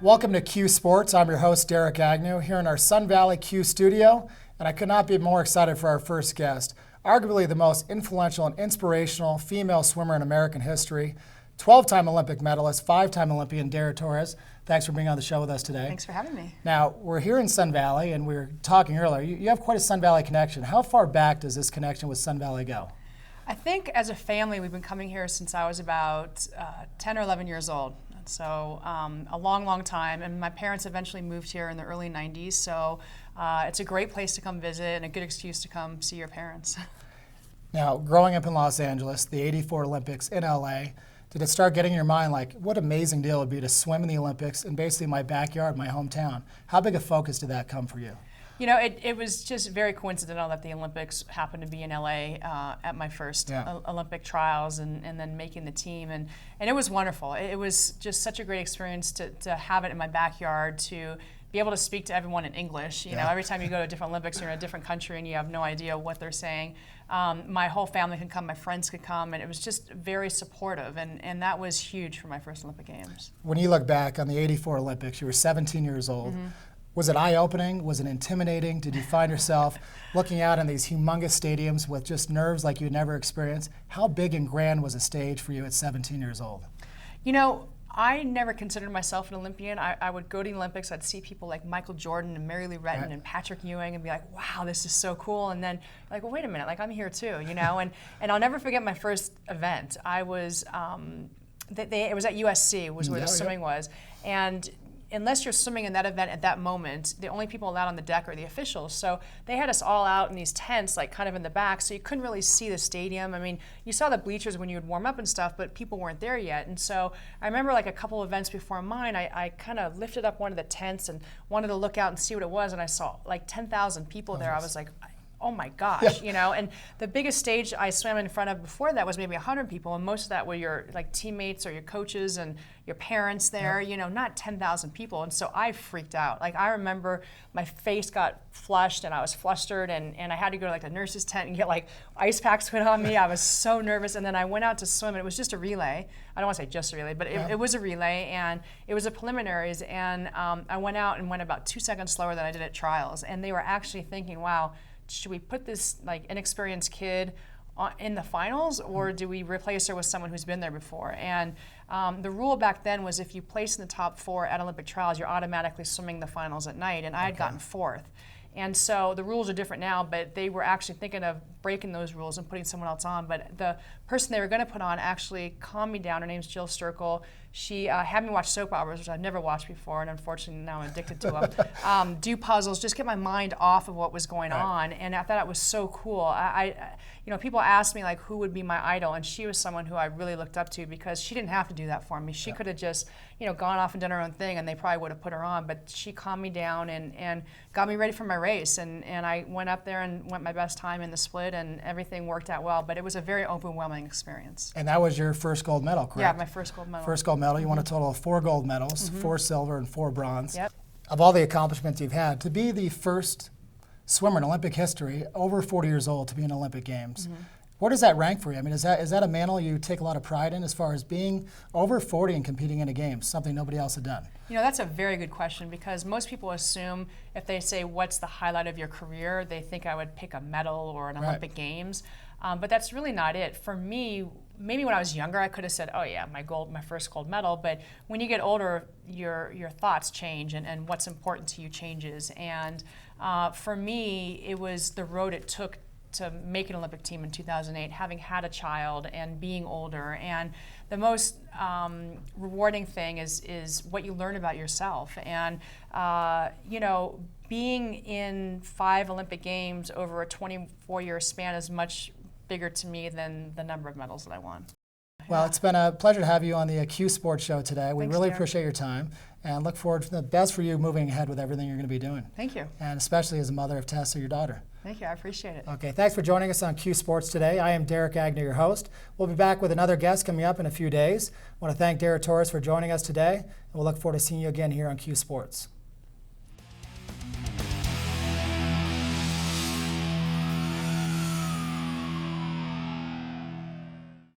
Welcome to Q Sports. I'm your host, Derek Agnew, here in our Sun Valley Q studio, and I could not be more excited for our first guest, arguably the most influential and inspirational female swimmer in American history, 12-time Olympic medalist, 5-time Olympian Dara Torres. Thanks for being on the show with us today. Thanks for having me. Now, we're here in Sun Valley, and we were talking earlier. You have quite a Sun Valley connection. How far back does this connection with Sun Valley go? I think as a family, we've been coming here since I was about 10 or 11 years old. So a long, long time. And my parents eventually moved here in the early 90s. So it's a great place to come visit and a good excuse to come see your parents. Now, growing up in Los Angeles, the '84 Olympics in LA, did it start getting in your mind like, what amazing deal it would be to swim in the Olympics in basically my backyard, my hometown? How big a focus did that come for you? You know, it was just very coincidental that the Olympics happened to be in LA at my first Olympic trials and then making the team. And it was wonderful. It was just such a great experience to have it in my backyard, to be able to speak to everyone in English. You know, every time you go to a different Olympics, you're in a different country and you have no idea what they're saying. My whole family could come, my friends could come, and it was just very supportive. And that was huge for my first Olympic Games. When you look back on the '84 Olympics, you were 17 years old. Mm-hmm. Was it eye-opening? Was it intimidating? Did you find yourself looking out in these humongous stadiums with just nerves like you'd never experienced? How big and grand was a stage for you at 17 years old? You know, I never considered myself an Olympian. I would go to the Olympics, I'd see people like Michael Jordan and Mary Lou Retton and Patrick Ewing and be like, wow, this is so cool. And then like, well, wait a minute, like I'm here too, you know? And I'll never forget my first event. I was, it was at USC, was where the swimming was. And unless you're swimming in that event at that moment, the only people allowed on the deck are the officials. So they had us all out in these tents, like kind of in the back, so you couldn't really see the stadium. I mean, you saw the bleachers when you would warm up and stuff, but people weren't there yet. And so I remember like a couple events before mine, I kind of lifted up one of the tents and wanted to look out and see what it was, and I saw like 10,000 people there. I was like, oh my gosh, you know, and the biggest stage I swam in front of before that was maybe 100 people, and most of that were your like teammates or your coaches and your parents there, you know, not 10,000 people. And so I freaked out. Like I remember my face got flushed and I was flustered, and I had to go to like a nurse's tent and get like ice packs put on me. I was so nervous. And then I went out to swim, and it was just a relay. I don't want to say just a relay, but it was a relay, and it was a preliminaries. And I went out and went about 2 seconds slower than I did at trials. And they were actually thinking, wow, should we put this like inexperienced kid in the finals, or do we replace her with someone who's been there before? And the rule back then was if you place in the top 4 at Olympic trials, you're automatically swimming the finals at night, and I had gotten 4th. And so the rules are different now, but they were actually thinking of breaking those rules and putting someone else on. But the person they were going to put on actually calmed me down. Her name's Jill Sturkle. She had me watch soap operas, which I've never watched before, and unfortunately now I'm addicted to them. Do puzzles, just get my mind off of what was going on. And I thought it was so cool. You know, people ask me like, who would be my idol? And she was someone who I really looked up to, because she didn't have to do that for me. She could have just, you know, gone off and done her own thing, and they probably would have put her on. But she calmed me down and got me ready for my race. And I went up there and went my best time in the split, and everything worked out well. But it was a very overwhelming experience. And that was your first gold medal, correct? Yeah, my first gold medal. First gold medal. You won a total of 4 gold medals, 4 silver and 4 bronze. Yep. Of all the accomplishments you've had, to be the first swimmer in Olympic history, over 40 years old, to be in Olympic Games, where does that rank for you? I mean, is that a mantle you take a lot of pride in, as far as being over 40 and competing in a Games, something nobody else had done? You know, that's a very good question, because most people assume if they say, what's the highlight of your career, they think I would pick a medal or an Olympic Games. But that's really not it. For me, maybe when I was younger, I could have said, oh yeah, my first gold medal. But when you get older, your thoughts change, and what's important to you changes. And for me, it was the road it took to make an Olympic team in 2008, having had a child and being older. And the most rewarding thing is what you learn about yourself. And you know, being in 5 Olympic Games over a 24-year span is much bigger to me than the number of medals that I won. Well, it's been a pleasure to have you on the Q Sports Show today. We really Derek. appreciate your time, and look forward to the best for you moving ahead with everything you're going to be doing. Thank you. And especially as a mother of Tessa, your daughter. Thank you, I appreciate it. Okay, thanks for joining us on Q Sports today. I am Derek Agnew, your host. We'll be back with another guest coming up in a few days. I want to thank Dara Torres for joining us today, and we'll look forward to seeing you again here on Q Sports.